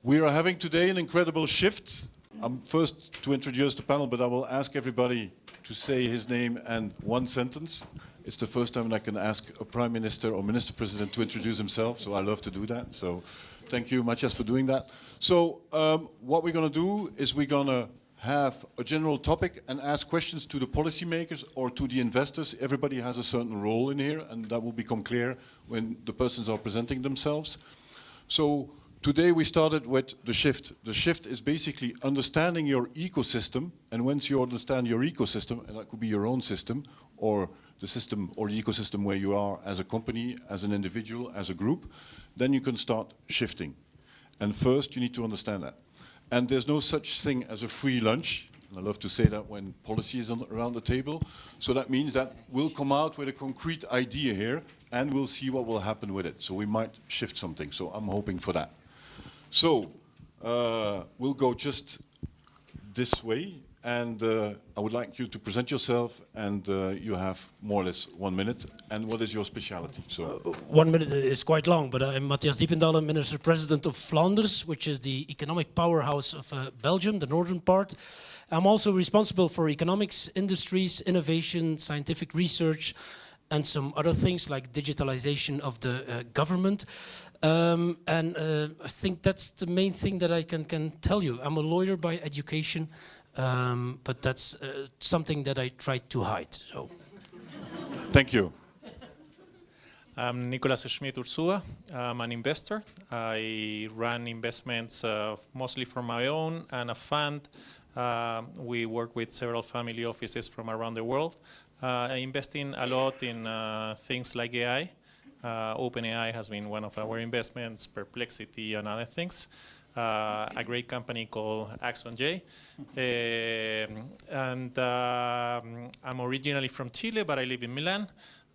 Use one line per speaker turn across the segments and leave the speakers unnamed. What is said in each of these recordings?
We are having today an incredible shift. I'm first to introduce the panel, but I will ask everybody to say his name and one sentence. It's the first time I can ask a prime minister or minister president to introduce himself, so I love to do that. So thank you, Matthias, for doing that. So what we're going to do is we're going to have a general topic and ask questions to the policymakers or to the investors. Everybody has a certain role in here, and that will become clear when the persons are presenting themselves. So today we started with the shift. The shift is basically understanding your ecosystem, and once you understand your ecosystem, and that could be your own system, or the system or the ecosystem where you are as a company, as an individual, as a group, then you can start shifting. And first you need to understand that. And there's no such thing as a free lunch. And I love to say that when policy is around the table. So that means that we'll come out with a concrete idea here, and we'll see what will happen with it. So we might shift something. So I'm hoping for that. So we'll go just this way, and I would like you to present yourself, and you have more or less 1 minute. And what is your specialty? So
1 minute is quite long, but I'm Matthias Diependalen, Minister President of Flanders, which is the economic powerhouse of Belgium, the northern part. I'm also responsible for economics, industries, innovation, scientific research, and some other things like digitalization of the government. I think that's the main thing that I can tell you. I'm a lawyer by education, but that's something that I try to hide. So.
Thank you.
I'm Nicolas Schmidt-Ursula. I'm an investor. I run investments mostly for my own and a fund. We work with several family offices from around the world. Investing a lot in things like AI. OpenAI has been one of our investments, Perplexity and other things. A great company called Axon J. I'm originally from Chile, but I live in Milan.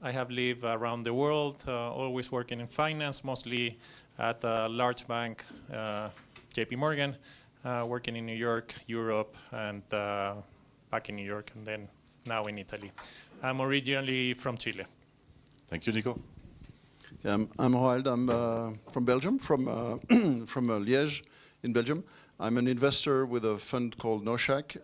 I have lived around the world, always working in finance, mostly at a large bank, JP Morgan, working in New York, Europe, and back in New York, and then now in Italy. I'm originally from Chile.
Thank you, Nico.
Yeah, I'm Roald. I'm from Belgium, from Liège in Belgium. I'm an investor with a fund called Noshak.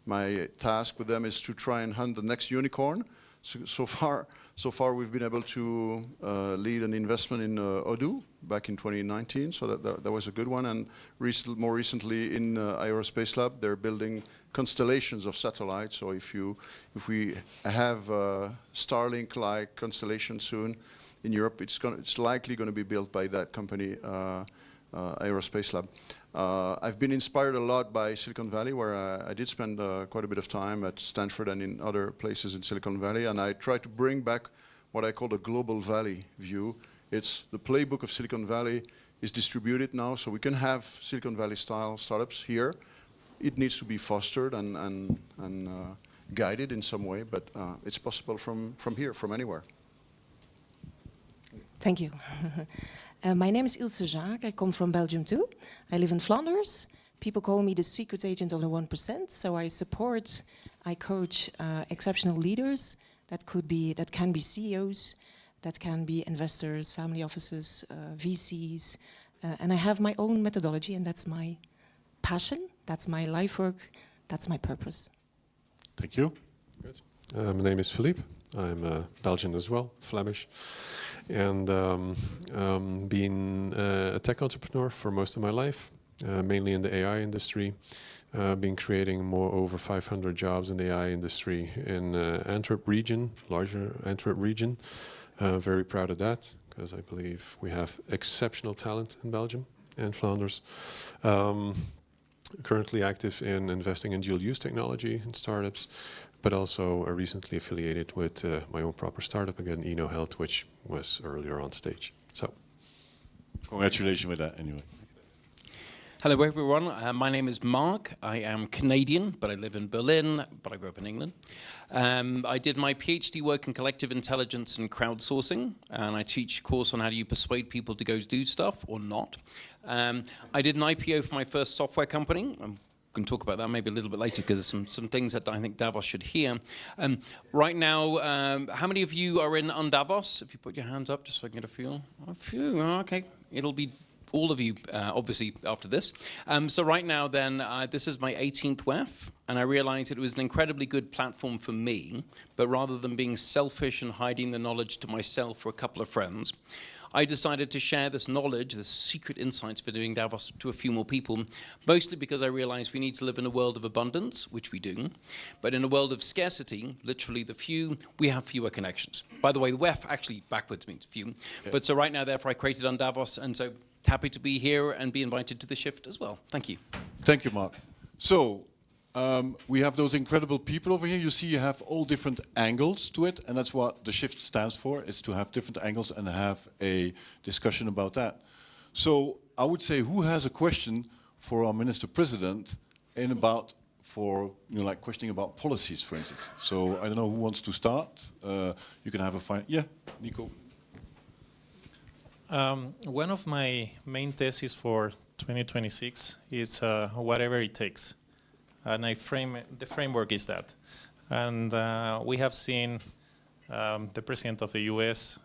My task with them is to try and hunt the next unicorn. So far we've been able to lead an investment in Odoo back in 2019, so that was a good one. And more recently in Aerospace Lab, they're building constellations of satellites. So if we have Starlink-like constellation soon in Europe, it's likely going to be built by that company, Aerospace Lab. I've been inspired a lot by Silicon Valley, where I did spend quite a bit of time at Stanford and in other places in Silicon Valley, and I try to bring back what I call the global valley view. It's the playbook of Silicon Valley is distributed now, so we can have Silicon Valley style startups here. It needs to be fostered and guided in some way, but it's possible from here, from anywhere.
Thank you. My name is Ilse Jacques. I come from Belgium too. I live in Flanders. People call me the secret agent of the 1%. So I support, I coach exceptional leaders. That can be CEOs, that can be investors, family offices, VCs, and I have my own methodology, and that's my passion. That's my life work. That's my purpose.
Thank you.
Good. My name is Philippe. I'm Belgian as well, Flemish, and been a tech entrepreneur for most of my life, mainly in the AI industry. Been creating over 500 jobs in the AI industry in Antwerp region, larger Antwerp region. Very proud of that, because I believe we have exceptional talent in Belgium and Flanders. Currently active in investing in dual use technology and startups, but also recently affiliated with my own proper startup again, EnoHealth, which was earlier on stage. So,
congratulations with that anyway.
Hello everyone, my name is Mark. I am Canadian, but I live in Berlin, but I grew up in England. I did my PhD work in collective intelligence and crowdsourcing, and I teach a course on how do you persuade people to go do stuff or not. I did an IPO for my first software company. I'm going to talk about that maybe a little bit later because there's some things that I think Davos should hear. Right now, how many of you are in on Davos? If you put your hands up just so I can get a feel. A few, okay. It'll be all of you, obviously, after this. So right now, then, this is my 18th WEF, and I realized it was an incredibly good platform for me, but rather than being selfish and hiding the knowledge to myself or a couple of friends, I decided to share this knowledge, this secret insights for doing Davos to a few more people, mostly because I realized we need to live in a world of abundance, which we do, but in a world of scarcity, literally the few, we have fewer connections. By the way, the WEF actually backwards means few. Okay. But so right now, therefore, I created on Davos, and so happy to be here and be invited to the shift as well. Thank you.
Thank you, Mark. So, we have those incredible people over here. You see you have all different angles to it, and that's what the shift stands for, is to have different angles and have a discussion about that. So I would say, who has a question for our Minister President in about, for, you know, like questioning about policies, for instance. So I don't know who wants to start. You can have a final, yeah, Nico.
One of my main theses for 2026 is whatever it takes. And the framework is that. And we have seen the president of the US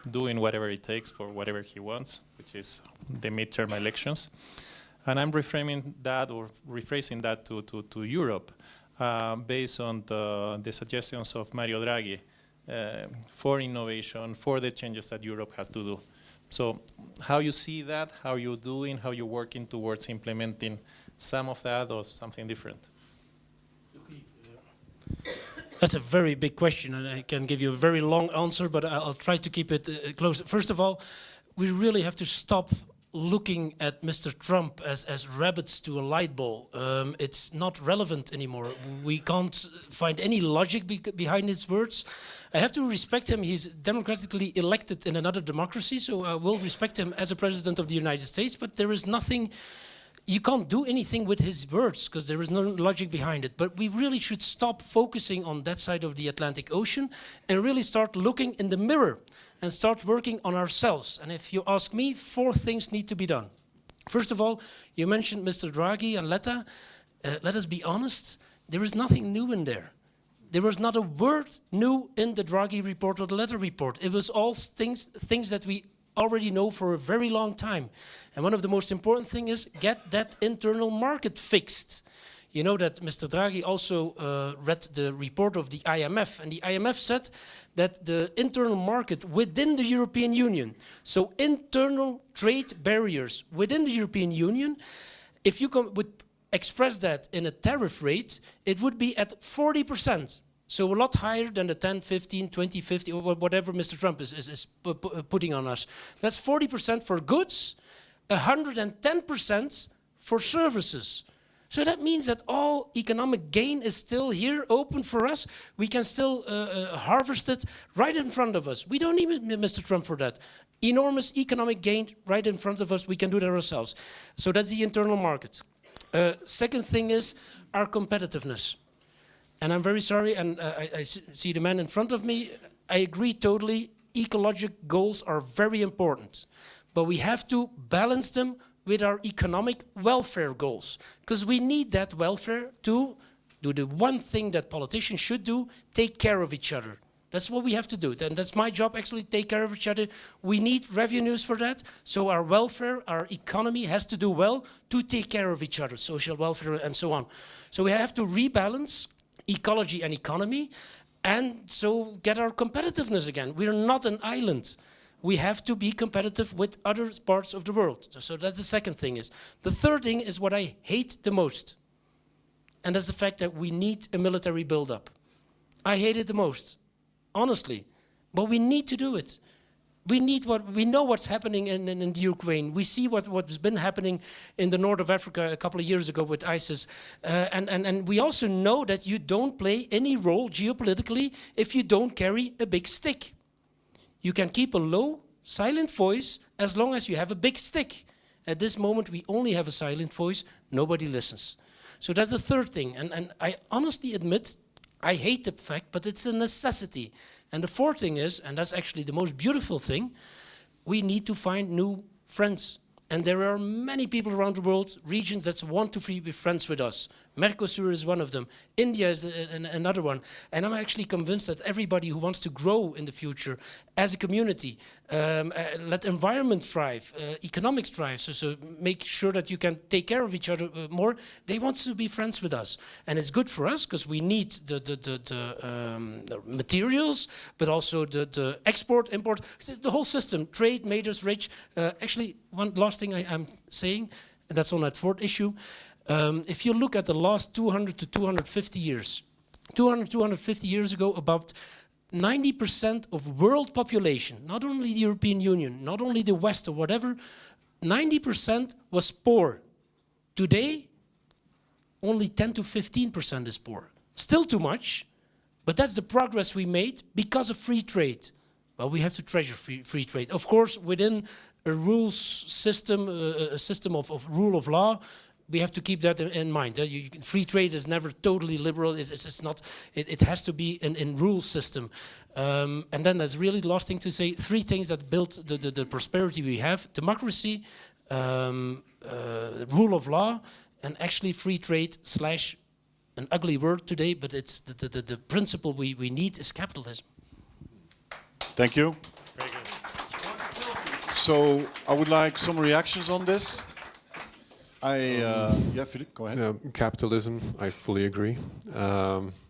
doing whatever it takes for whatever he wants, which is the midterm elections. And I'm reframing that or rephrasing that to Europe based on the suggestions of Mario Draghi for innovation, for the changes that Europe has to do. So how you see that, how you're doing, how you're working towards implementing some of that or something different?
That's a very big question, and I can give you a very long answer, but I'll try to keep it close. First of all, we really have to stop looking at Mr. Trump as rabbits to a light bulb. It's not relevant anymore. We can't find any logic behind his words. I have to respect him. He's democratically elected in another democracy, so I will respect him as a president of the United States, but there is nothing. You can't do anything with his words because there is no logic behind it. But we really should stop focusing on that side of the Atlantic Ocean and really start looking in the mirror and start working on ourselves. And if you ask me, 4 things need to be done. First of all, you mentioned Mr. Draghi and Letta. Let us be honest, there is nothing new in there. There was not a word new in the Draghi report or the Letta report. It was all things that we already know for a very long time. And one of the most important things is get that internal market fixed. You know that Mr. Draghi also read the report of the IMF, and the IMF said that the internal market within the European Union, so internal trade barriers within the European Union, if you would express that in a tariff rate, it would be at 40%. So a lot higher than the 10, 15, 20, 50, or whatever Mr. Trump is putting on us. That's 40% for goods, 110% for services. So that means that all economic gain is still here, open for us. We can still harvest it right in front of us. We don't need Mr. Trump for that. Enormous economic gain right in front of us. We can do that ourselves. So that's the internal market. Second thing is our competitiveness. And I'm very sorry, and I see the man in front of me. I agree totally. Ecological goals are very important. But we have to balance them with our economic welfare goals. Because we need that welfare to do the one thing that politicians should do, take care of each other. That's what we have to do. And that's my job, actually, take care of each other. We need revenues for that. So our welfare, our economy has to do well to take care of each other, social welfare and so on. So we have to rebalance ecology and economy, and so get our competitiveness again. We're not an island. We have to be competitive with other parts of the world. So that's the second thing is. The third thing is what I hate the most. And that's the fact that we need a military buildup. I hate it the most, honestly. But we need to do it. We know what's happening in the Ukraine. We see what's been happening in the north of Africa a couple of years ago with ISIS. And we also know that you don't play any role geopolitically if you don't carry a big stick. You can keep a low, silent voice as long as you have a big stick. At this moment, we only have a silent voice. Nobody listens. So that's the third thing. And I honestly admit, I hate the fact, but it's a necessity. And the fourth thing is, and that's actually the most beautiful thing, we need to find new friends And there are many people around the world, regions that want to be friends with us. Mercosur is one of them. India is another one. And I'm actually convinced that everybody who wants to grow in the future as a community, let environment thrive, economics thrive, so make sure that you can take care of each other more, they want to be friends with us. And it's good for us because we need the materials, but also the export, import, the whole system. Trade made us rich. Actually, one last thing I'm saying, and that's on that fourth issue. If you look at the last 200 to 250 years, 250 years ago, about 90% of world population, not only the European Union, not only the West or whatever, 90% was poor. Today, only 10 to 15% is poor. Still too much, but that's the progress we made because of free trade. Well, we have to treasure free trade. Of course, within a rules system, a system of rule of law, we have to keep that in mind. Free trade is never totally liberal. It's not. It has to be in rule system. And then there's really the last thing to say. 3 things that built the prosperity we have: democracy, rule of law, and actually free trade / an ugly word today, but it's the principle we need is capitalism.
Thank you.
Very good.
So I would like some reactions on this. Yeah, Philippe, go ahead.
Capitalism, I fully agree.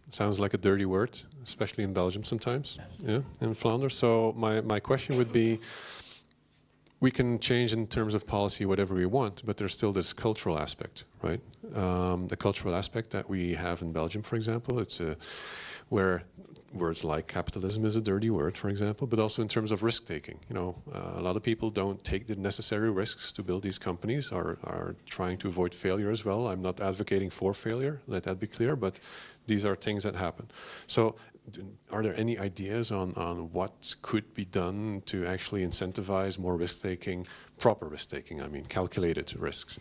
Sounds like a dirty word, especially in Belgium sometimes, yeah, in Flanders. So my question would be, we can change in terms of policy whatever we want, but there's still this cultural aspect, right? The cultural aspect that we have in Belgium, for example, it's where words like capitalism is a dirty word, for example, but also in terms of risk-taking. You know, a lot of people don't take the necessary risks to build these companies, are trying to avoid failure as well. I'm not advocating for failure, let that be clear, but these are things that happen. So are there any ideas on what could be done to actually incentivize more risk-taking, proper risk-taking, I mean, calculated risks?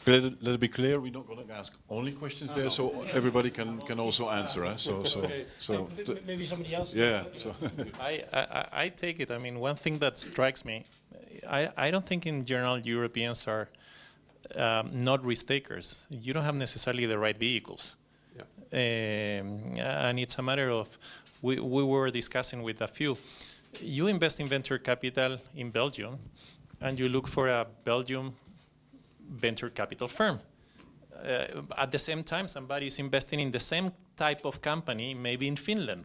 Let it be clear, we're not going to ask only questions there, so everybody can also answer.
Maybe somebody else.
Yeah. So.
I take it. I mean, one thing that strikes me, I don't think in general Europeans are not risk takers. You don't have necessarily the right vehicles. And it's a matter of, we were discussing with a few, you invest in venture capital in Belgium, and you look for a Belgium venture capital firm. At the same time, somebody is investing in the same type of company, maybe in Finland.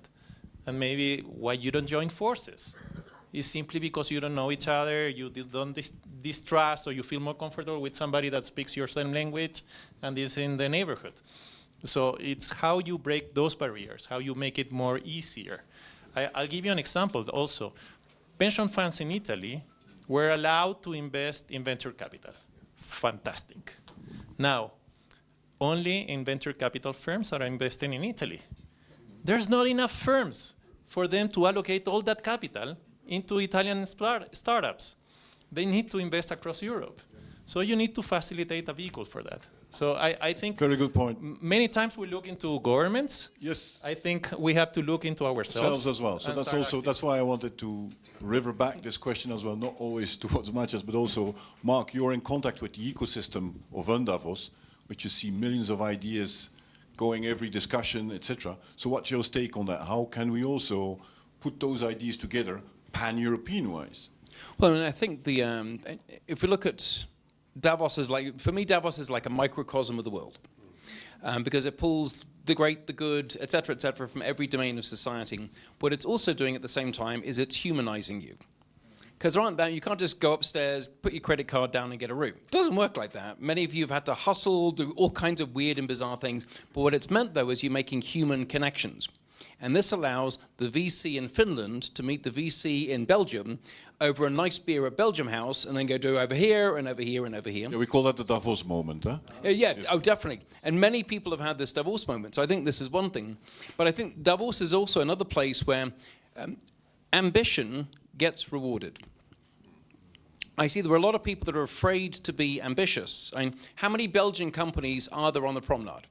And maybe why you don't join forces is simply because you don't know each other, you don't distrust, or you feel more comfortable with somebody that speaks your same language and is in the neighborhood. So it's how you break those barriers, how you make it more easier. I'll give you an example also. Pension funds in Italy were allowed to invest in venture capital. Fantastic. Now, only in venture capital firms are investing in Italy. There's not enough firms for them to allocate all that capital into Italian startups. They need to invest across Europe. So you need to facilitate a vehicle for that. So I think
very good point.
Many times we look into governments.
Yes.
I think we have to look into ourselves
as well. So that's why I wanted to river back this question as well, not always towards matches, but also, Mark, you're in contact with the ecosystem of Davos, which you see millions of ideas going every discussion, etc. So what's your take on that? How can we also put those ideas together pan-European wise?
Well, I mean, I think if we look at Davos is like, for me, Davos is like a microcosm of the world, because it pulls the great, the good, etc., from every domain of society. What it's also doing at the same time is it's humanizing you. Because you can't just go upstairs, put your credit card down and get a room. It doesn't work like that. Many of you have had to hustle, do all kinds of weird and bizarre things. But what it's meant, though, is you're making human connections. And this allows the VC in Finland to meet the VC in Belgium over a nice beer at Belgium House and then go do over here and over here and over here.
Yeah, we call that the Davos moment, huh?
Yeah, yes. Oh, definitely. And many people have had this Davos moment. So I think this is one thing. But I think Davos is also another place where ambition gets rewarded. I see there are a lot of people that are afraid to be ambitious. I mean, how many Belgian companies are there on the promenade?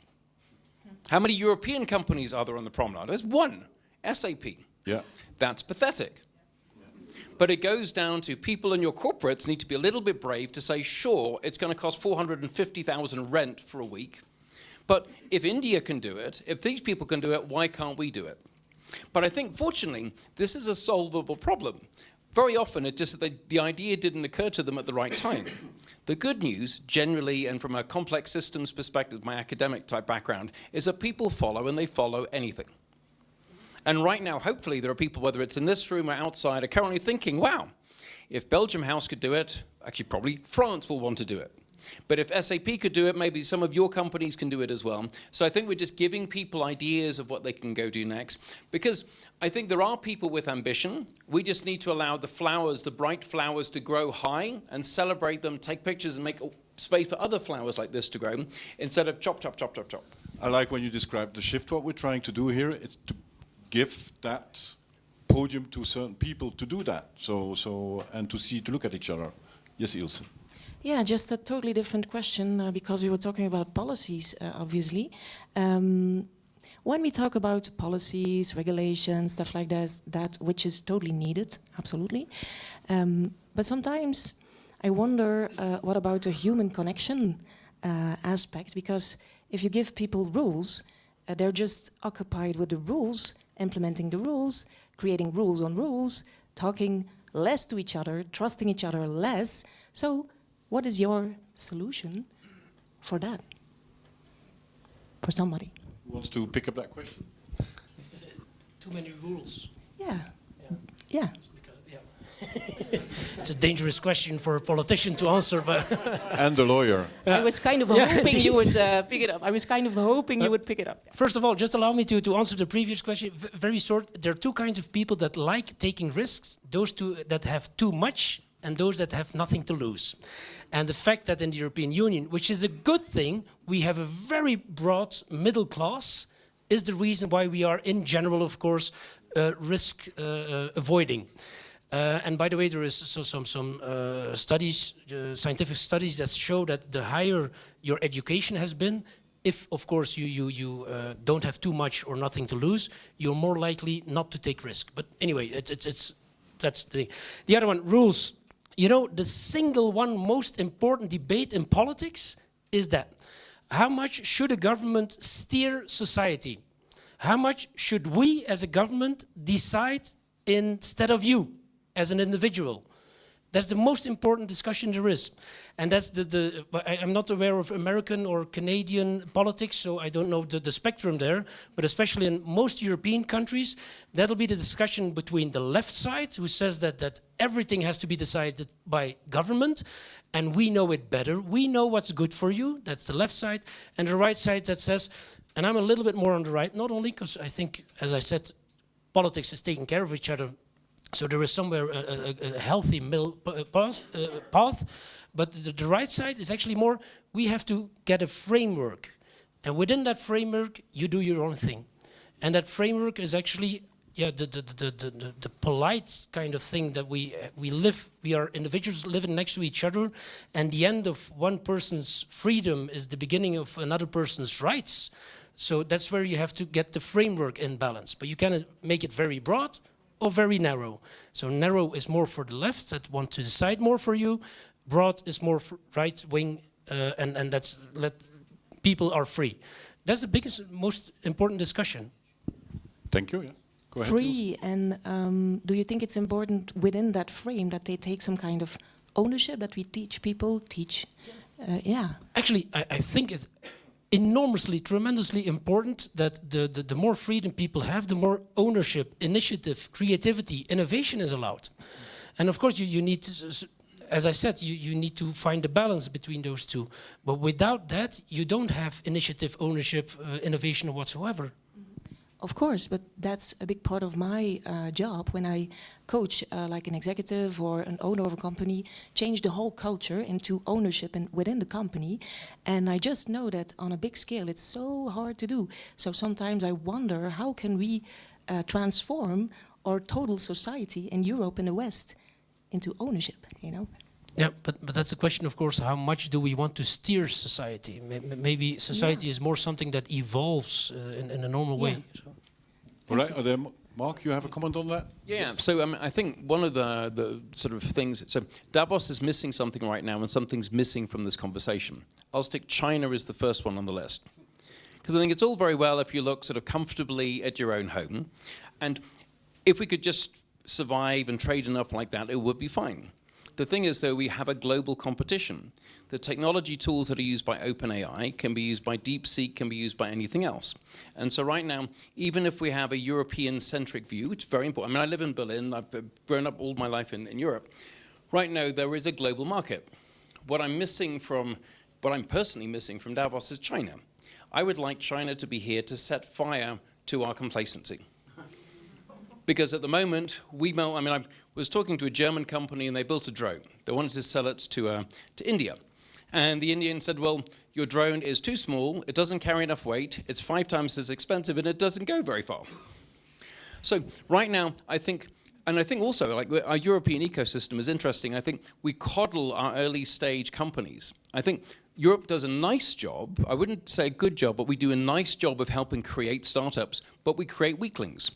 How many European companies are there on the promenade? There's one, SAP.
Yeah.
That's pathetic. But it goes down to people in your corporates need to be a little bit brave to say, sure, it's going to cost 450,000 rent for a week. But if India can do it, if these people can do it, why can't we do it? But I think, fortunately, this is a solvable problem. Very often, it just the idea didn't occur to them at the right time. The good news, generally, and from a complex systems perspective, my academic type background, is that people follow, and they follow anything. And right now, hopefully, there are people, whether it's in this room or outside, are currently thinking, wow, if Belgium House could do it, actually probably France will want to do it. But if SAP could do it, maybe some of your companies can do it as well. So I think we're just giving people ideas of what they can go do next. Because I think there are people with ambition. We just need to allow the flowers, the bright flowers, to grow high and celebrate them, take pictures and make space for other flowers like this to grow, instead of chop, chop, chop, chop, chop.
I like when you describe the shift. What we're trying to do here is to give that podium to certain people to do that. And to look at each other. Yes, Ilse.
Yeah, just a totally different question because we were talking about policies, obviously. When we talk about policies, regulations, stuff like that, which is totally needed, absolutely. But sometimes I wonder what about the human connection aspect? Because if you give people rules, they're just occupied with the rules, implementing the rules, creating rules on rules, talking less to each other, trusting each other less. So what is your solution for that? For somebody?
Who wants to pick up that question?
Too many rules.
Yeah. Yeah.
It's a dangerous question for a politician to answer, but
And the lawyer.
I was kind of hoping you would pick it up. I was kind of hoping you would pick it up.
First of all, just allow me to answer the previous question. Very short. There are two kinds of people that like taking risks. Those two that have too much, and those that have nothing to lose. And the fact that in the European Union, which is a good thing, we have a very broad middle class, is the reason why we are, in general, of course, risk avoiding. And by the way, there is some studies, scientific studies that show that the higher your education has been, if, of course, you don't have too much or nothing to lose, you're more likely not to take risk. But anyway, that's the thing. The other one, rules. You know, the single one most important debate in politics is that how much should a government steer society? How much should we as a government decide instead of you as an individual? That's the most important discussion there is. And that's I'm not aware of American or Canadian politics, so I don't know the spectrum there, but especially in most European countries, that'll be the discussion between the left side, who says that everything has to be decided by government, and we know it better. We know what's good for you, that's the left side, and the right side that says, and I'm a little bit more on the right, not only because I think, as I said, politics is taking care of each other, so there is somewhere a healthy middle path, but the right side is actually more, we have to get a framework. And within that framework, you do your own thing. And that framework is actually, yeah, the polite kind of thing that we live, we are individuals living next to each other, and the end of one person's freedom is the beginning of another person's rights. So that's where you have to get the framework in balance. But you cannot make it very broad, or very narrow. So narrow is more for the left that want to decide more for you. Broad is more for right wing, and that's let people are free. That's the biggest, most important discussion.
Thank you. Yeah. Go ahead.
Free, and do you think it's important within that frame that they take some kind of ownership, that we teach people, yeah.
Actually, I think it's enormously, tremendously important that the more freedom people have, the more ownership, initiative, creativity, innovation is allowed. And of course, you need to, as I said, you need to find a balance between those two. But without that, you don't have initiative, ownership, innovation whatsoever.
Of course, but that's a big part of my job when I coach like an executive or an owner of a company, change the whole culture into ownership within the company. And I just know that on a big scale, it's so hard to do. So sometimes I wonder, how can we transform our total society in Europe and the West into ownership, you know?
Yeah, but that's the question, of course, how much do we want to steer society? Maybe society is more something that evolves in a normal way. So.
All right, are there Mark, you have a comment on that?
Yeah, so I think one of the sort of things, so Davos is missing something right now, and something's missing from this conversation. I'll stick China as the first one on the list. Because I think it's all very well if you look sort of comfortably at your own home, and if we could just survive and trade enough like that, it would be fine. The thing is, though, we have a global competition. The technology tools that are used by OpenAI can be used by DeepSeek, can be used by anything else. And so right now, even if we have a European-centric view, which is very important. I mean, I live in Berlin. I've grown up all my life in Europe. Right now, there is a global market. What I'm personally missing from Davos is China. I would like China to be here to set fire to our complacency. Because at the moment, I was talking to a German company and they built a drone. They wanted to sell it to India. And the Indian said, well, your drone is too small, it doesn't carry enough weight, it's 5 times as expensive, and it doesn't go very far. So right now, I think also, like, our European ecosystem is interesting. I think we coddle our early stage companies. I think Europe does a nice job, I wouldn't say a good job, but we do a nice job of helping create startups, but we create weaklings.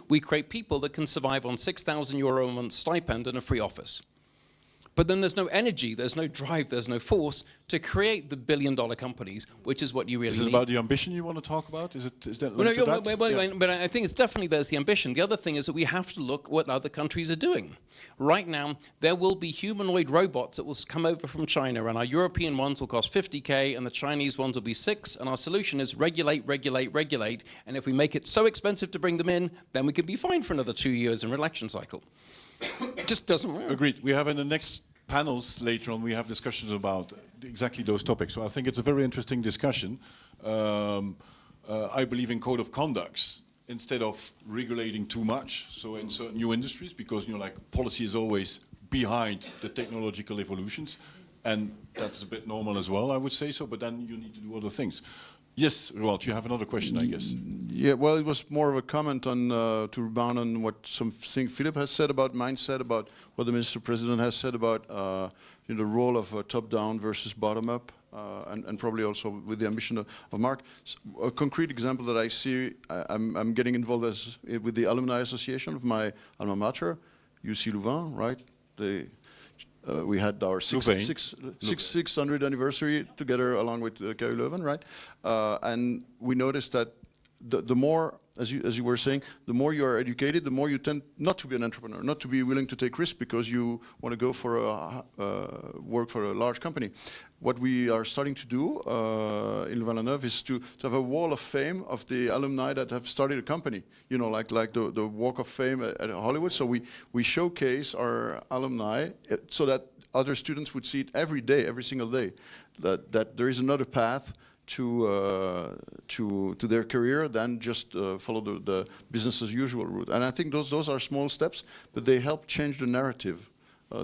We create people that can survive on €6,000 a month stipend and a free office. But then there's no energy, there's no drive, there's no force to create the billion-dollar companies, which is what you really need.
Is it about the ambition you want to talk about? Is that linked to that?
But I think it's definitely there's the ambition. The other thing is that we have to look what other countries are doing. Right now, there will be humanoid robots that will come over from China, and our European ones will cost 50K, and the Chinese ones will be 6, and our solution is regulate, regulate, regulate, and if we make it so expensive to bring them in, then we can be fine for another 2 years in election cycle. It just doesn't work.
Agreed. We have in the next panels later on, we have discussions about exactly those topics. So I think it's a very interesting discussion. I believe in code of conducts instead of regulating too much. So in certain new industries, because like policy is always behind the technological evolutions, and that's a bit normal as well, I would say so. But then you need to do other things. Yes, Roald, you have another question, I guess.
Yeah, well, it was more of a comment on to rebound on what something Philip has said about mindset, about what the Minister President has said about the role of top-down versus bottom-up, and probably also with the ambition of Mark. So a concrete example that I see, I'm getting involved with the Alumni Association of my alma mater, UC Louvain, right? We had our 600th anniversary together along with KU Leuven, right? And we noticed that the more, as you were saying, the more you are educated, the more you tend not to be an entrepreneur, not to be willing to take risks because you want to go for work for a large company. What we are starting to do in Louvain-la-Neuve is to have a wall of fame of the alumni that have started a company. You know, like the Walk of Fame at Hollywood. So we showcase our alumni so that other students would see it every day, every single day, that there is another path to their career than just follow the business as usual route. And I think those are small steps, but they help change the narrative.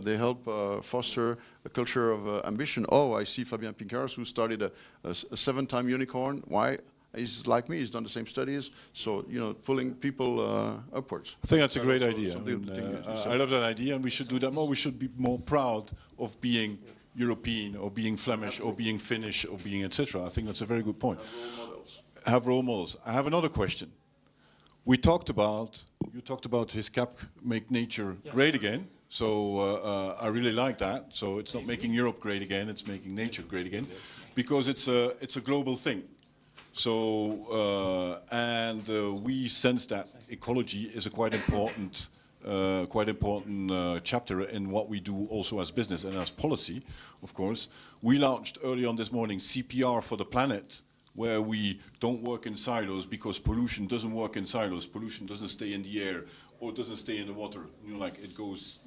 They help foster a culture of ambition. Oh, I see Fabien Pincars, who started a 7-time unicorn. Why? He's like me. He's done the same studies. So, pulling people upwards.
I think that's a great idea. I love that idea, and we should do that more. We should be more proud of being European, or being Flemish, or being Finnish, or being etc. I think that's a very good point. Have role models. I have another question. You talked about his cap, make nature great again. So I really like that. So it's not making Europe great again, it's making nature great again, because it's a global thing. So we sense that ecology is a quite important chapter in what we do also as business and as policy, of course. We launched early on this morning CPR for the planet, where we don't work in silos, because pollution doesn't work in silos. Pollution doesn't stay in the air or doesn't stay in the water. It goes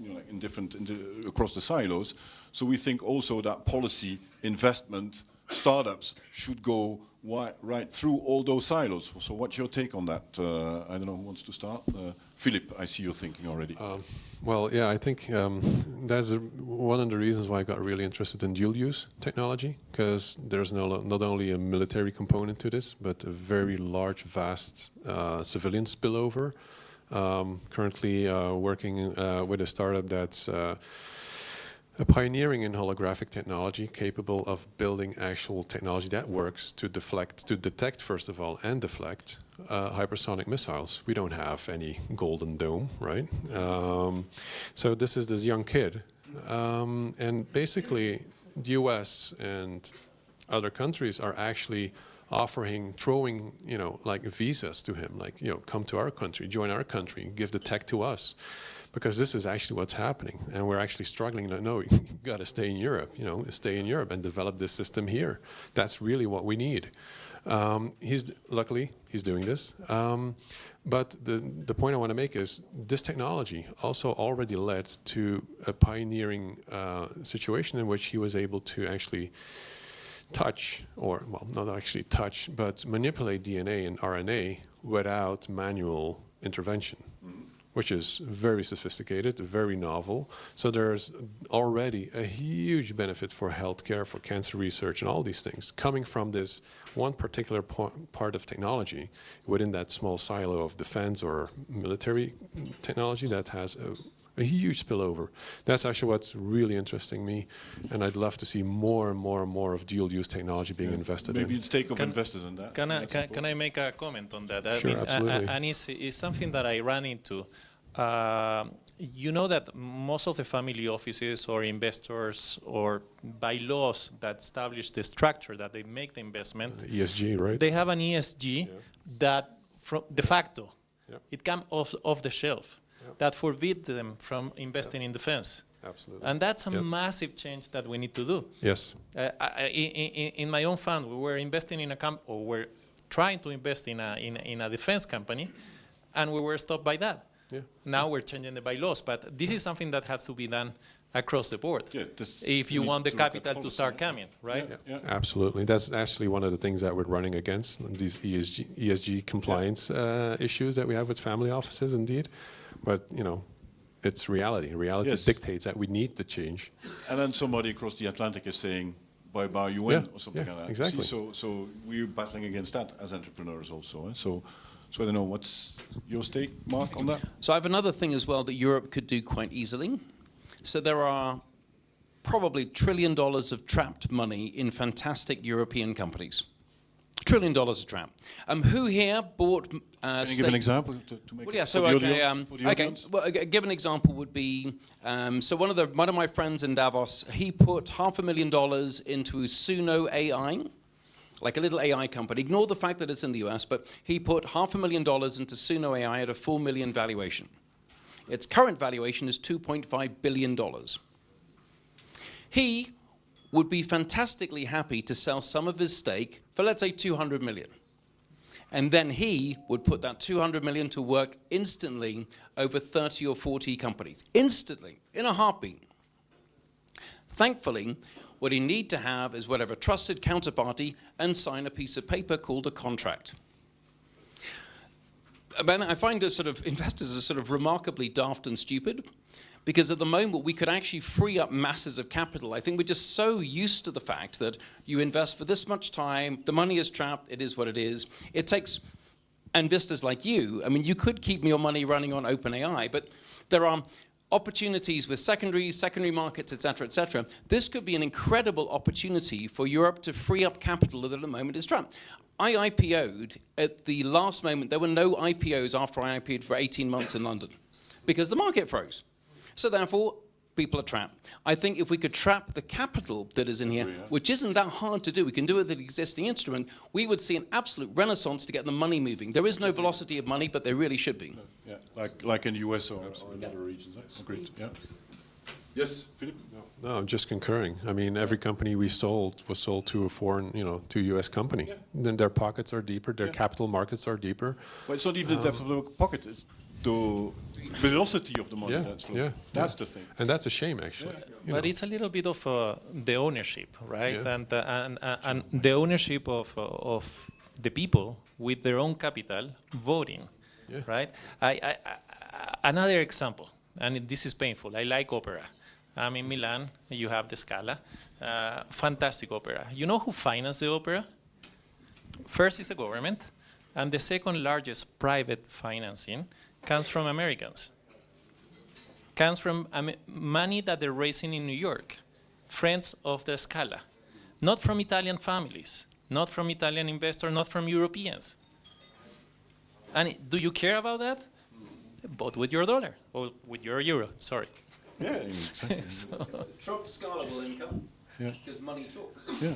across the silos. So we think also that policy, investment, startups should go right through all those silos. So what's your take on that? I don't know who wants to start. Philip, I see you're thinking already.
Well, yeah, I think that's one of the reasons why I got really interested in dual-use technology, because there's not only a military component to this, but a very large, vast civilian spillover. Currently working with a startup that's pioneering in holographic technology, capable of building actual technology that works to detect first of all, and deflect hypersonic missiles. We don't have any Golden Dome, right? So this is this young kid. And basically, the US and other countries are actually throwing, like visas to him, like, come to our country, join our country, give the tech to us. Because this is actually what's happening. And we're actually struggling to know, you got to stay in Europe, stay in Europe and develop this system here. That's really what we need. Luckily, he's doing this. But the point I want to make is this technology also already led to a pioneering situation in which he was able to actually touch, or, well, not actually touch, but manipulate DNA and RNA without manual intervention, which is very sophisticated, very novel. So there's already a huge benefit for healthcare, for cancer research, and all these things coming from this one particular part of technology within that small silo of defense or military technology that has a huge spillover. That's actually what's really interesting me, and I'd love to see more and more and more of dual-use technology being invested in.
Maybe it's take of investors in that.
Can I make a comment on that?
Sure, absolutely.
And it's something that I ran into. You know that most of the family offices or investors, or by laws that establish the structure that they make the investment,
ESG, right?
they have an ESG that, from de facto,
Yep.
it comes off the shelf, that forbid them from investing in defense.
Absolutely.
And that's a massive change that we need to do.
Yes.
In my own fund, we were investing in we're trying to invest in a defense company, and we were stopped by that.
Yeah.
Now we're changing the bylaws, but this is something that has to be done across the board.
Yeah,
if you want the capital to start coming, right?
Yeah.
Absolutely. That's actually one of the things that we're running against, these ESG compliance issues that we have with family offices, indeed. But, it's reality. Reality
Yes.
dictates that we need the change.
And then somebody across the Atlantic is saying, bye-bye, you win,
Yeah,
or something
yeah,
like that.
exactly.
See, so we're battling against that as entrepreneurs also. So I don't know, what's your stake, Mark, on that?
So I have another thing as well that Europe could do quite easily. So there are probably $1 trillion of trapped money in fantastic European companies. $1 trillion of trap. Who here bought
Can you give an example to make
Well, yeah.
it
So
for the
okay,
for the
okay.
audience?
Well, a given example would be so one of my friends in Davos, he put $500,000 into Suno AI, like a little AI company. Ignore the fact that it's in the US, but he put $500,000 into Suno AI at a $4 million valuation. Its current valuation is $2.5 billion. He would be fantastically happy to sell some of his stake for, let's say, 200 million. And then he would put that 200 million to work instantly over 30 or 40 companies. Instantly, in a heartbeat. Thankfully, what he need to have is whatever trusted counterparty and sign a piece of paper called a contract. But I find that sort of investors are sort of remarkably daft and stupid, because at the moment we could actually free up masses of capital. I think we're just so used to the fact that you invest for this much time, the money is trapped, it is what it is. It takes investors like you, I mean, you could keep your money running on OpenAI, but there are opportunities with secondary markets, et cetera, et cetera. This could be an incredible opportunity for Europe to free up capital that at the moment is trapped. I IPO'd at the last moment. There were no IPOs after I IPO'd for 18 months in London because the market froze. So therefore, people are trapped. I think if we could trap the capital that is in here, which isn't that hard to do, we can do it with an existing instrument, we would see an absolute renaissance to get the money moving. There is no velocity of money, but there really should be.
Yeah, like in the US or in other regions. Agreed. Yeah. Yes, Philip.
No, I'm just concurring. I mean, every company we sold was sold to a foreign, to a US company.
Yeah.
Then their pockets are deeper, their capital markets are deeper.
But it's not even the depth of the pocket, it's the velocity of the money that's flowing.
Yeah,
That's the thing.
And that's a shame, actually. You
But
know.
it's a little bit of the ownership, right?
Yeah.
And the ownership of the people with their own capital voting, right? Another example, and this is painful. I like opera. I'm in Milan. You have the Scala. Fantastic opera. You know who financed the opera? First is the government, and the second largest private financing comes from Americans. comes from money that they're raising in New York, friends of the Scala, not from Italian families, not from Italian investors, not from Europeans. And do you care about that? Vote with your dollar, or with your euro, sorry.
Yeah, exactly.
Trump scalable income,
Yeah.
because money talks.
Yeah.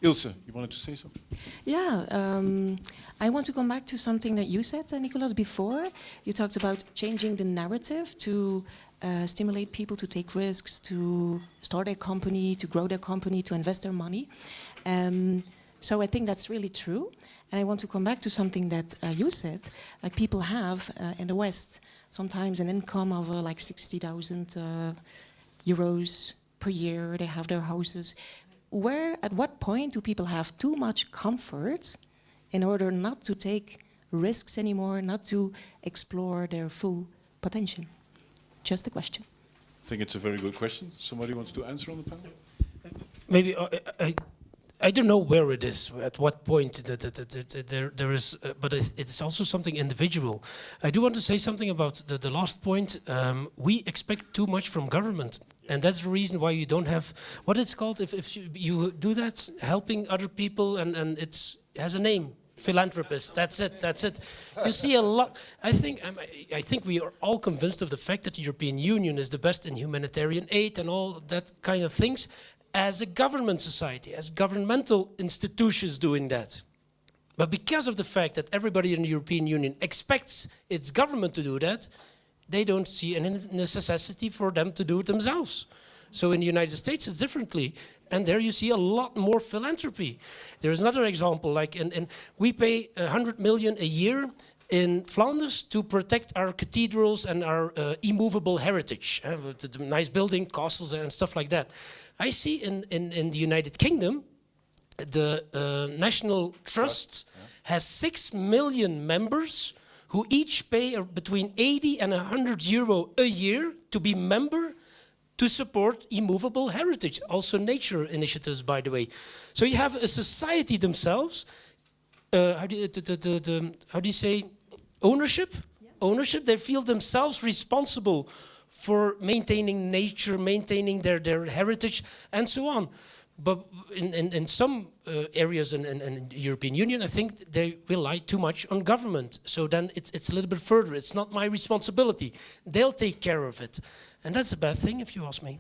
Ilse, you wanted to say something?
Yeah, I want to come back to something that you said, Nicolas, before. You talked about changing the narrative to stimulate people to take risks, to start a company, to grow their company, to invest their money. So I think that's really true. And I want to come back to something that you said, like people have in the West sometimes an income of like 60,000 euros per year. They have their houses. At what point do people have too much comfort in order not to take risks anymore, not to explore their full potential? Just a question.
I think it's a very good question. Somebody wants to answer on the panel?
Maybe I don't know where it is, at what point there is, but it's also something individual. I do want to say something about the last point. We expect too much from government. And that's the reason why you don't have, what it's called, if you do that, helping other people, and it has a name, philanthropist, that's it. You see a lot, I think we are all convinced of the fact that the European Union is the best in humanitarian aid and all that kind of things, as a government society, as governmental institutions doing that. But because of the fact that everybody in the European Union expects its government to do that, they don't see any necessity for them to do it themselves. So in the United States, it's differently. And there you see a lot more philanthropy. There's another example, like we pay 100 million a year in Flanders to protect our cathedrals and our immovable heritage, the nice building, castles and stuff like that. I see in the United Kingdom, the National Trust has 6 million members who each pay between 80 and 100 euro a year to be member to support immovable heritage, also nature initiatives, by the way. So you have a society themselves, how do you say, ownership? Yeah. Ownership, they feel themselves responsible for maintaining nature, maintaining their heritage, and so on. But in some areas in the European Union, I think they rely too much on government. So then it's a little bit further. It's not my responsibility. They'll take care of it. And that's a bad thing, if you ask me.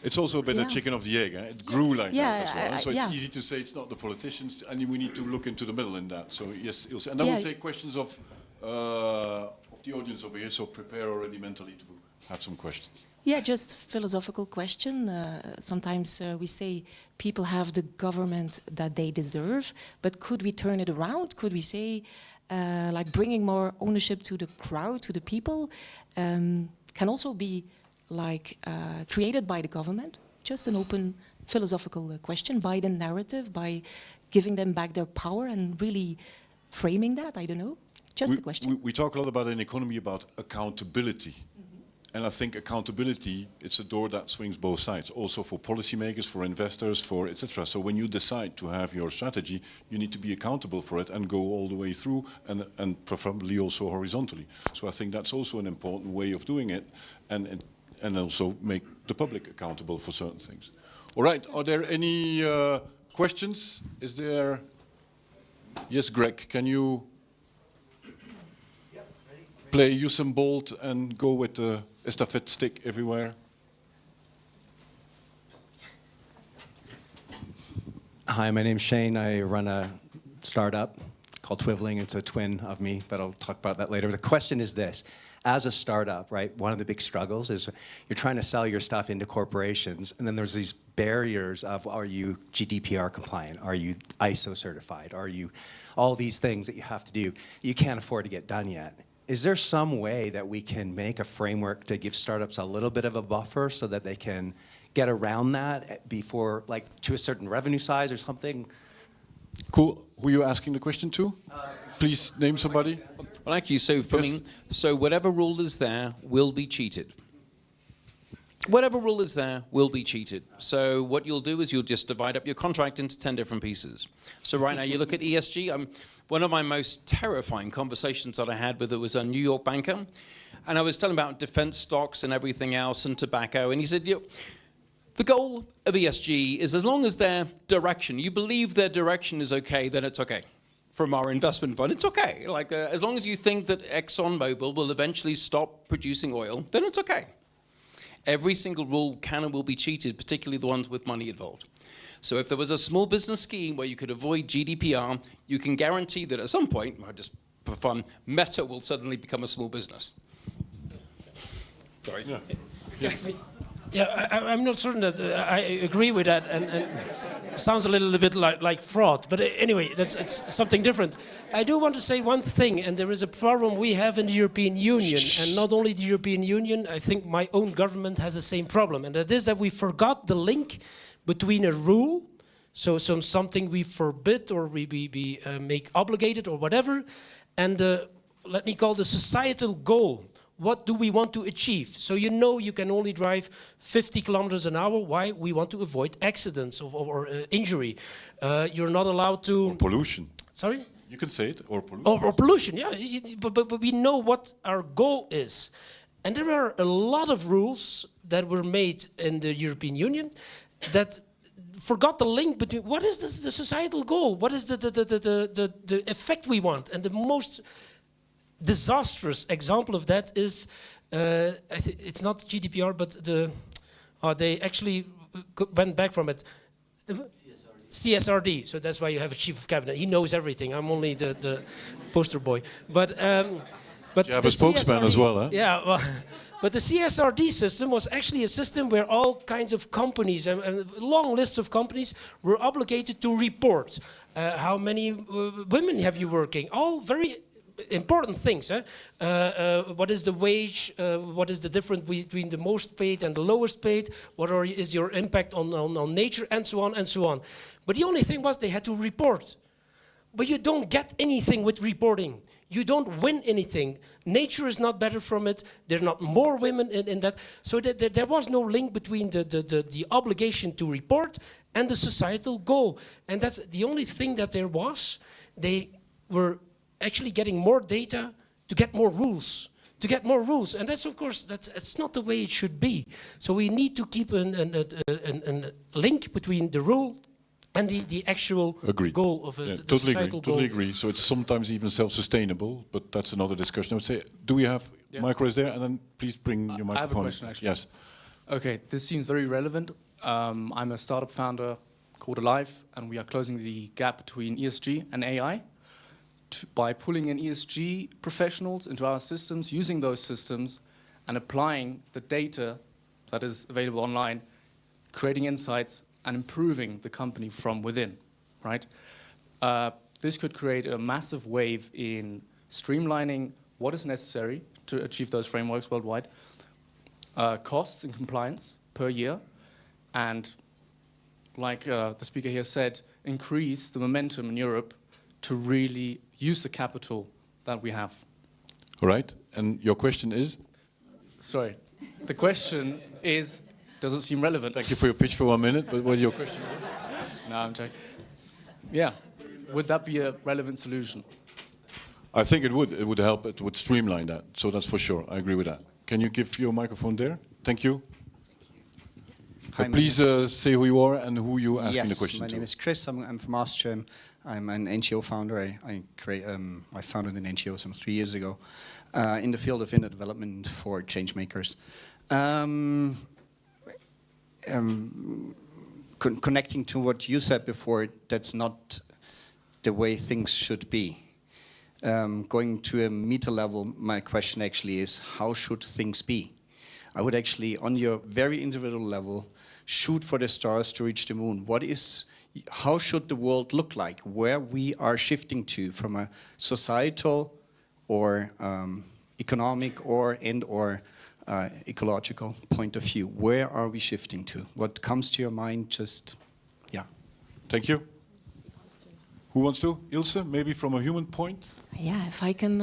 It's also a bit a chicken of the egg. Eh? It grew like that as well. So it's
yeah.
easy to say it's not the politicians, and we need to look into the middle in that. So yes, Ilse. And then we'll take questions of the audience over here, so prepare already mentally to have some questions.
Yeah, just philosophical question. Sometimes we say people have the government that they deserve, but could we turn it around? Could we say, like bringing more ownership to the crowd, to the people, can also be like created by the government? Just an open philosophical question, by the narrative, by giving them back their power and really framing that, I don't know. Just a question.
We talk a lot about an economy, about accountability. And I think accountability, it's a door that swings both sides, also for policymakers, for investors, for etc. So when you decide to have your strategy, you need to be accountable for it and go all the way through, and preferably also horizontally. So I think that's also an important way of doing it, and also make the public accountable for certain things. All right, are there any questions? Is there? Yes, Greg, can you play Usain Bolt and go with the estafette stick everywhere?
Hi, my name's Shane. I run a startup called Twiveling. It's a twin of me, but I'll talk about that later. The question is this. As a startup, right, one of the big struggles is you're trying to sell your stuff into corporations, and then there's these barriers of, are you GDPR compliant? Are you ISO certified? Are you all these things that you have to do you can't afford to get done yet? Is there some way that we can make a framework to give startups a little bit of a buffer so that they can get around that before, like, to a certain revenue size or something?
Cool. Who are you asking the question to? Please name somebody.
Well, actually, so for me, so whatever rule is there will be cheated. whatever rule is there will be cheated. So what you'll do is you'll just divide up your contract into 10 different pieces. So right now you look at ESG. One of my most terrifying conversations that I had with it was a New York banker. And I was telling about defense stocks and everything else and tobacco. And he said, the goal of ESG is as long as their direction, you believe their direction is okay, then it's okay. From our investment fund, it's okay. Like as long as you think that ExxonMobil will eventually stop producing oil, then it's okay. Every single rule can and will be cheated, particularly the ones with money involved. So if there was a small business scheme where you could avoid GDPR, you can guarantee that at some point, just for fun, Meta will suddenly become a small business. Sorry.
Yeah, I'm not certain that I agree with that, and sounds a little bit like fraud. But anyway, it's something different. I do want to say one thing, and there is a problem we have in the European Union, and not only the European Union. I think my own government has the same problem, and that is that we forgot the link between a rule, so something we forbid or we make obligated or whatever, and let me call the societal goal. What do we want to achieve? So you can only drive 50 kilometers an hour. Why? We want to avoid accidents or injury. You're not allowed to...
Or pollution.
Sorry?
You can say it, or pollution.
Or pollution, yeah. But we know what our goal is. And there are a lot of rules that were made in the European Union that forgot the link between what is the societal goal? What is the effect we want? And the most disastrous example of that is, it's not GDPR, but they actually went back from it. CSRD. So that's why you have a chief of cabinet. He knows everything. I'm only the poster boy. But
you have a spokesman as well, huh?
Yeah. Well, but the CSRD system was actually a system where all kinds of companies, and long lists of companies, were obligated to report how many women have you working. All very important things. What is the wage? What is the difference between the most paid and the lowest paid? What is your impact on nature, and so on and so on. But the only thing was they had to report. But you don't get anything with reporting. You don't win anything. Nature is not better from it. There are not more women in that. So there was no link between the obligation to report and the societal goal. And that's the only thing that there was. They were actually getting more data to get more rules. To get more rules. And that's, of course, it's not the way it should be. So we need to keep a link between the rule and the actual goal of it.
Yeah, totally agree. So it's sometimes even self-sustainable, but that's another discussion. I would say, do we have micros there? And then please bring your microphone.
I have a question, actually.
Yes.
Okay, this seems very relevant. I'm a startup founder called Alive, and we are closing the gap between ESG and AI by pulling in ESG professionals into our systems, using those systems, and applying the data that is available online, creating insights, and improving the company from within, right? This could create a massive wave in streamlining what is necessary to achieve those frameworks worldwide, costs and compliance per year, and like the speaker here said, increase the momentum in Europe to really use the capital that we have.
All right, and your question is?
Sorry, the question is, doesn't seem relevant.
Thank you for your pitch for 1 minute, but what your question is?
No, I'm joking. Yeah, would that be a relevant solution?
I think it would. It would help. It would streamline that. So that's for sure. I agree with that. Can you give your microphone there? Thank you.
Hi,
please say who you are and who you asking the question to.
Yes, my name is Chris. I'm from Austria. I'm an NGO founder. I founded an NGO some 3 years ago in the field of internet development for change makers. Connecting to what you said before, that's not the way things should be. Going to a meta level, my question actually is, how should things be? I would actually, on your very individual level, shoot for the stars to reach the moon. How should the world look like? Where we are shifting to from a societal or economic or ecological point of view. Where are we shifting to? What comes to your mind? Just, yeah.
Thank you. Who wants to? Ilse, maybe from a human point?
Yeah, if I can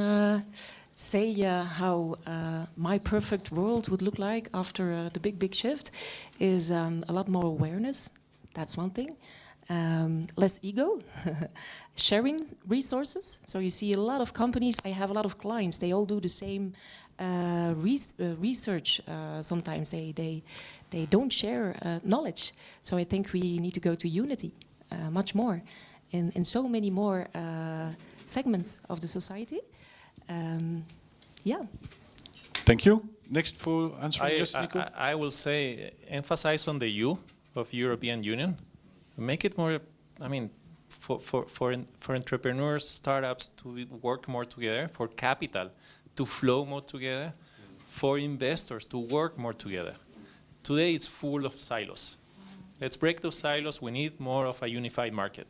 say how my perfect world would look like after the big shift is a lot more awareness. That's one thing. Less ego, sharing resources. So you see a lot of companies, I have a lot of clients, they all do the same research. Sometimes they don't share knowledge. So I think we need to go to unity much more in so many more segments of the society. Yeah.
Thank you. Next for answering, yes, Nico?
I will say, emphasize on the U of European Union. Make it more, I mean, for entrepreneurs, startups to work more together, for capital to flow more together, for investors to work more together. Today it's full of silos. Let's break those silos. We need more of a unified market.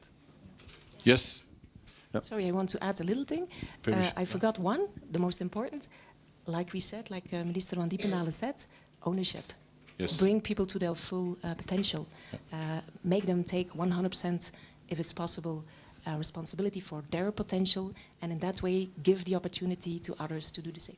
Yes. Yep.
Sorry, I want to add a little thing. I forgot one, the most important. Like we said, like Minister van Diependaelen said, ownership.
Yes.
Bring people to their full potential. Make them take 100%, if it's possible, responsibility for their potential, and in that way give the opportunity to others to do the same.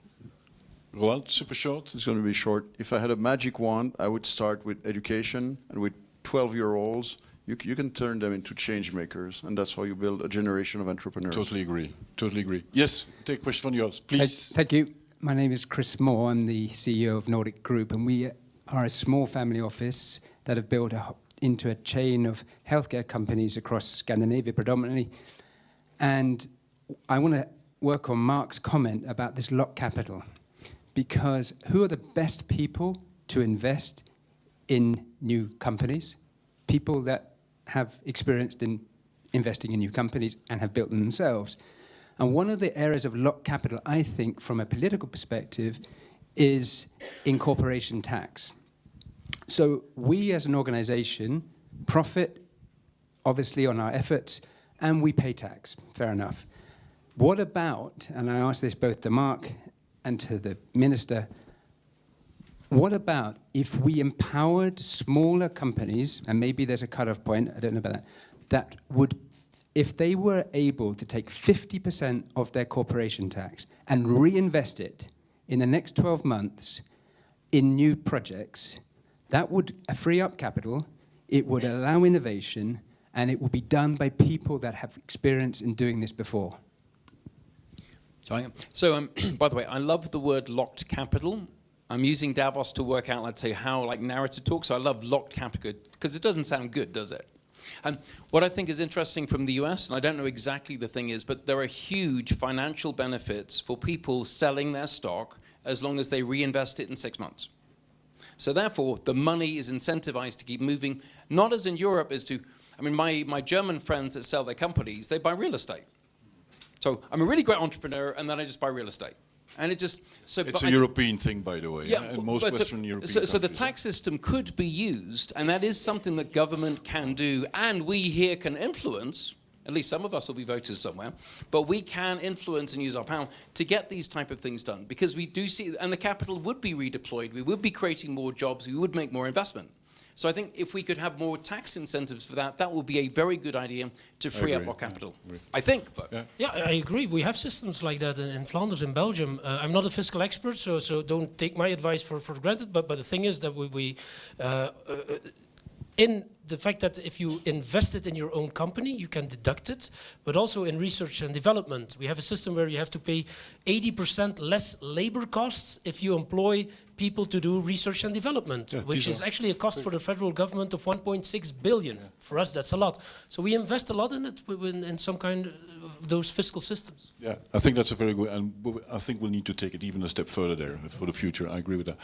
Roald, super short.
It's going to be short. If I had a magic wand, I would start with education, and with 12-year-olds, you can turn them into change makers, and that's how you build a generation of entrepreneurs.
Totally agree. Totally agree. Yes, take a question from yours, please.
Thank you. My name is Chris Moore. I'm the CEO of Nordic Group, and we are a small family office that have built into a chain of healthcare companies across Scandinavia predominantly. And I want to work on Mark's comment about this locked capital, because who are the best people to invest in new companies? People that have experienced in investing in new companies and have built them themselves. And one of the areas of locked capital, I think, from a political perspective, is in corporation tax. So we as an organization profit, obviously, on our efforts, and we pay tax, fair enough. What about, and I ask this both to Mark and to the Minister, what about if we empowered smaller companies, and maybe there's a cut-off point, I don't know about that, that would, if they were able to take 50% of their corporation tax and reinvest it in the next 12 months in new projects, that would free up capital, it would allow innovation, and it would be done by people that have experience in doing this before.
So, by the way, I love the word locked capital. I'm using Davos to work out, let's say, how like narrative talk. So I love locked capital because it doesn't sound good, does it? And what I think is interesting from the US, and I don't know exactly the thing is, but there are huge financial benefits for people selling their stock as long as they reinvest it in 6 months. So therefore, the money is incentivized to keep moving, not as in Europe as to, I mean, my German friends that sell their companies, they buy real estate. So I'm a really great entrepreneur, and then I just buy real estate. And it just so
it's a European thing, by the way.
Yeah,
and most Western European countries.
So the tax system could be used, and that is something that government can do, and we here can influence. At least some of us will be voters somewhere, but we can influence and use our power to get these type of things done, because we do see, and the capital would be redeployed. We would be creating more jobs. We would make more investment. So I think if we could have more tax incentives for that, that would be a very good idea to free up our capital. I think, but...
Yeah, I agree. We have systems like that in Flanders, in Belgium. I'm not a fiscal expert, so don't take my advice for granted, but the thing is that in the fact that if you invest it in your own company, you can deduct it, but also in research and development. We have a system where you have to pay 80% less labor costs if you employ people to do research and development, which is actually a cost for the federal government of 1.6 billion. For us, that's a lot. So we invest a lot in it, in some kind of those fiscal systems.
Yeah, I think that's a very good, and I think we'll need to take it even a step further there for the future. I agree with that.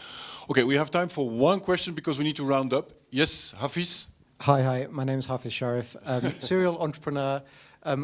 Okay, we have time for one question because we need to round up. Yes, Hafiz?
Hi, my name is Hafiz Sharif, serial entrepreneur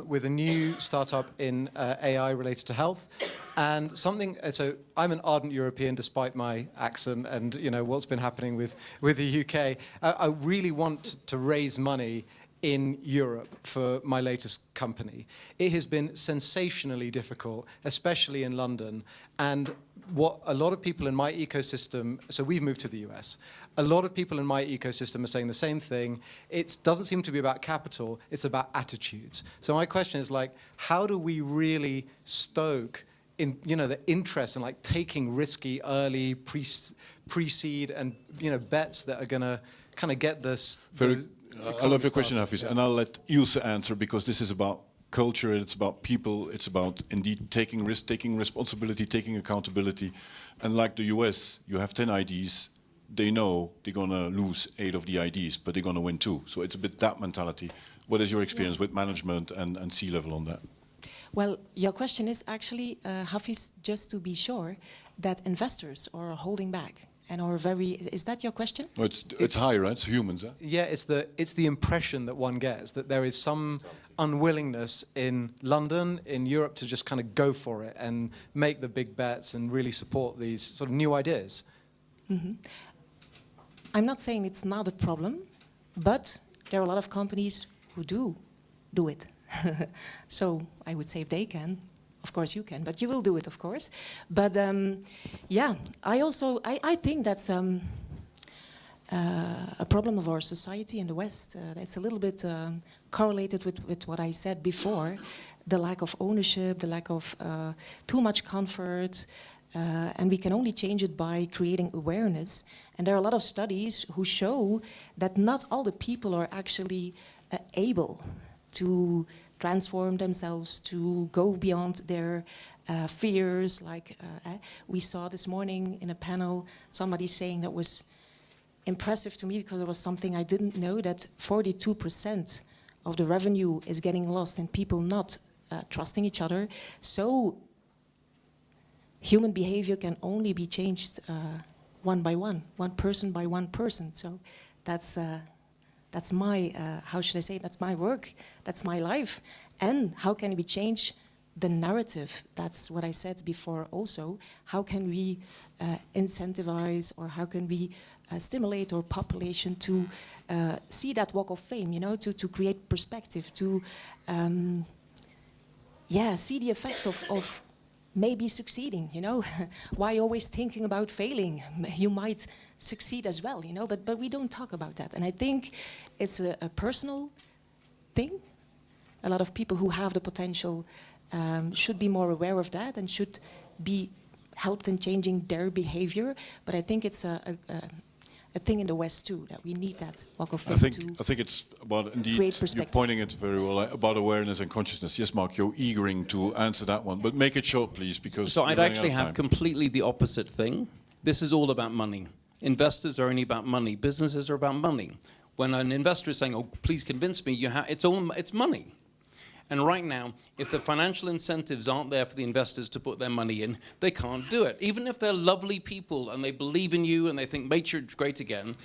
with a new startup in AI related to health. And so I'm an ardent European despite my accent and what's been happening with the UK. I really want to raise money in Europe for my latest company. It has been sensationally difficult, especially in London. And what a lot of people in my ecosystem, so we've moved to the US, a lot of people in my ecosystem are saying the same thing. It doesn't seem to be about capital, it's about attitudes. So my question is how do we really stoke in, you know, the interest in like taking risky early pre-seed and, you know, bets that are going to kind of get this.
I love your question, Hafiz, and I'll let Ilse answer, because this is about culture, it's about people, it's about indeed taking risk, taking responsibility, taking accountability. And like the US, you have 10 IDs, they know they're going to lose 8 of the IDs, but they're going to win 2. So it's a bit that mentality. What is your experience with management and C-level on that?
Well, your question is actually, Hafiz, just to be sure that investors are holding back and are very. Is that your question?
No, it's high, right? It's humans, huh?
Yeah, it's the impression that one gets that there is some unwillingness in London, in Europe, to just kind of go for it and make the big bets and really support these sort of new ideas.
Mm-hmm. I'm not saying it's not a problem, but there are a lot of companies who do it. So I would say if they can, of course you can, but you will do it, of course. But yeah, I think that's a problem of our society in the West. It's a little bit correlated with what I said before, the lack of ownership, the lack of too much comfort, and we can only change it by creating awareness. And there are a lot of studies who show that not all the people are actually able to transform themselves, to go beyond their fears. Like we saw this morning in a panel, somebody saying that was impressive to me because it was something I didn't know, that 42% of the revenue is getting lost and people not trusting each other. So human behavior can only be changed one by one person by one person. So that's my, how should I say, that's my work, that's my life. And how can we change the narrative? That's what I said before also. How can we incentivize, or how can we stimulate our population to see that walk of fame, you know, to create perspective, to see the effect of maybe succeeding, you know. Why always thinking about failing? You might succeed as well, you know, but we don't talk about that. And I think it's a personal thing. A lot of people who have the potential should be more aware of that and should be helped in changing their behavior. But I think it's a thing in the West too, that we need that walk of fame.
I think it's about, indeed,
create perspective.
you're pointing it very well, about awareness and consciousness. Yes, Mark, you're eagering to answer that one, but make it short, please, because
So
we're
I'd
running
actually
out of
have
time.
completely the opposite thing. This is all about money. Investors are only about money. Businesses are about money. When an investor is saying, "Oh, please convince me," it's money. And right now, if the financial incentives aren't there for the investors to put their money in, they can't do it. Even if they're lovely people and they believe in you and they think make sure it's great again,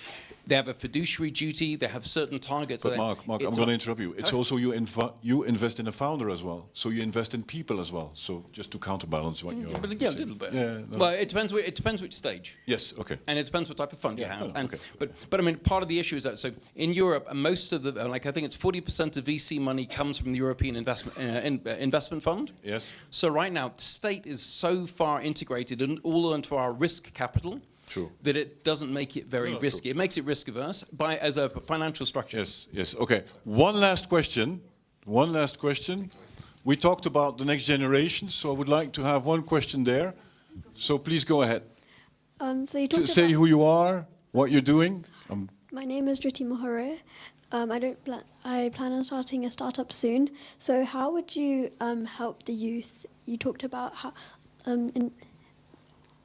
they have a fiduciary duty, they have certain targets.
But Mark, I'm going to interrupt you. It's also you invest in a founder as well, so you invest in people as well. So just to counterbalance what you're
But yeah, a little bit.
Yeah, no.
Well, it depends which stage.
Yes, okay.
And it depends what type of fund you have.
no,
And,
okay.
but I mean, part of the issue is that, so in Europe, most of the, like I think it's 40% of VC money comes from the European investment fund.
Yes.
So right now, the state is so far integrated all into our risk capital.
True.
That it doesn't make it very risky.
true.
It makes it risk averse as a financial structure.
Yes, yes. Okay. One last question. We talked about the next generation, so I would like to have one question there. So please go ahead.
So you talked
Say
about,
who you are, what you're doing.
my name is Driti Mohore. I plan on starting a startup soon. So how would you help the youth? You talked about how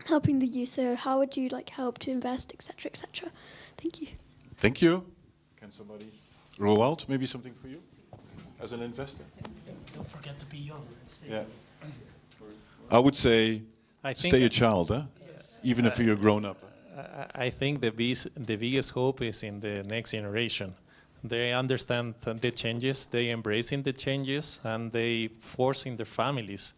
helping the youth. So how would you help to invest, etc., etc.? Thank you.
Thank you. Can somebody, Roald, maybe something for you as an investor?
Don't forget to be young and stay.
Yeah. I would say,
I think
stay a child, huh? Even if you're grown up.
I think the biggest hope is in the next generation. They understand the changes, they embracing the changes, and they forcing their families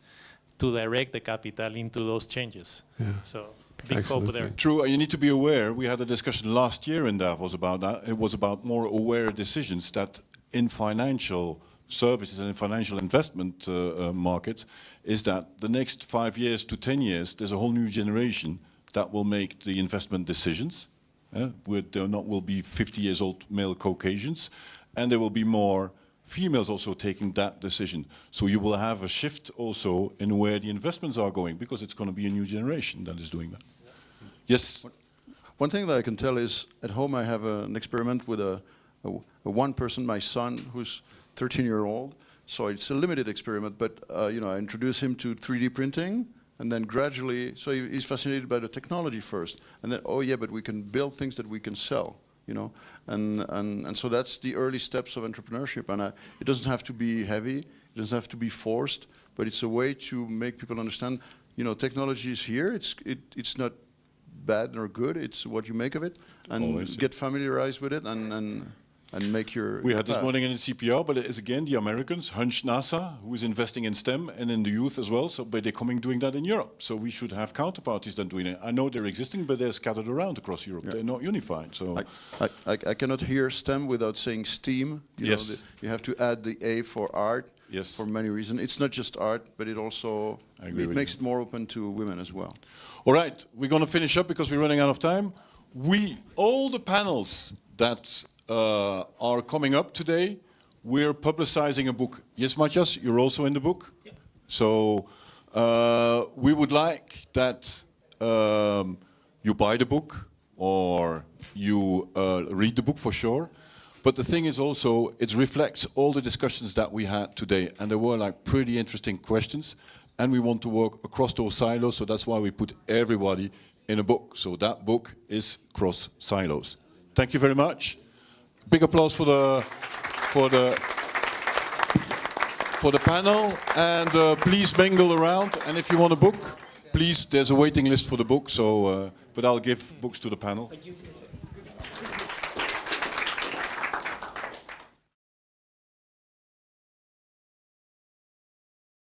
to direct the capital into those changes.
Yeah.
So big hope there.
True, you need to be aware. We had a discussion last year in Davos about that. It was about more aware decisions that in financial services and in financial investment markets, is that the next 5 years to 10 years, there's a whole new generation that will make the investment decisions. There will be 50 years old male Caucasians, and there will be more females also taking that decision. So you will have a shift also in where the investments are going, because it's going to be a new generation that is doing that. Yes?
One thing that I can tell is, at home I have an experiment with a one person, my son, who's 13-year-old. So it's a limited experiment, but you know, I introduce him to 3D printing, and then gradually, so he's fascinated by the technology first, and then, oh yeah, but we can build things that we can sell, you know, and so that's the early steps of entrepreneurship. And it doesn't have to be heavy, it doesn't have to be forced, but it's a way to make people understand, you know, technology is here. It's not bad or good. It's what you make of it, and
Always.
get familiarized with it, and make your.
We had this
path.
morning in the CPR, but it is again the Americans, Hunch NASA, who is investing in STEM and in the youth as well. So, but they're coming doing that in Europe. So we should have counterparties that doing it. I know they're existing, but they're scattered around across Europe.
Yeah.
They're not unified. So
I cannot hear STEM without saying STEAM. You know, you have to add the A for art.
Yes.
For many reasons. It's not just art, but it also
I agree with
makes
you.
it more open to women as well.
All right, we're going to finish up because we're running out of time. All the panels that are coming up today, we're publicizing a book. Yes, Matthias, you're also in the book? Yep. So we would like that you buy the book or you read the book for sure. But the thing is also, it reflects all the discussions that we had today, and there were like pretty interesting questions, and we want to work across those silos, so that's why we put everybody in a book. So that book is Cross Silos. Thank you very much. Big applause for the panel, and please mingle around. And if you want a book, please, there's a waiting list for the book. So, but I'll give books to the panel.
Thank you.